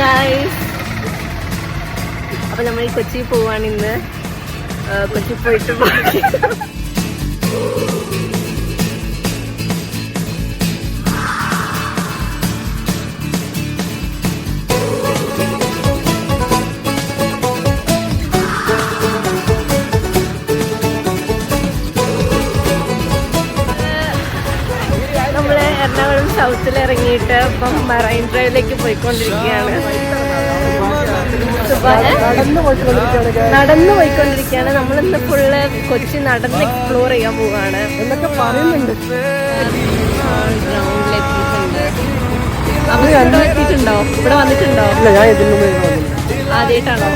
Guys, അപ്പൊ നമ്മൾ ഈ കൊച്ചി പോവാണ് ഇന്ന്. കൊച്ചി പോയിട്ട് ബാക്കി നമ്മള് എറണാകുളം സൗത്തിൽ ഇറങ്ങിയിട്ട് ഇപ്പം മറൈൻ ഡ്രൈവിലേക്ക് പോയിക്കൊണ്ടിരിക്കുകയാണ്. നടന്നു പോയിക്കൊണ്ടിരിക്കുകയാണ്. നമ്മളിന്ന് ഫുള്ള് കൊച്ചി നടന്ന് എക്സ്പ്ലോർ ചെയ്യാൻ പോവാണ് എന്നൊക്കെ പറയുന്നുണ്ട്. ഗ്രൗണ്ടിലെത്തിയിട്ടുണ്ട്. അവിടെ എത്തിയിട്ടുണ്ടോ? ഇവിടെ വന്നിട്ടുണ്ടോ? ആദ്യമായിട്ടാണോ?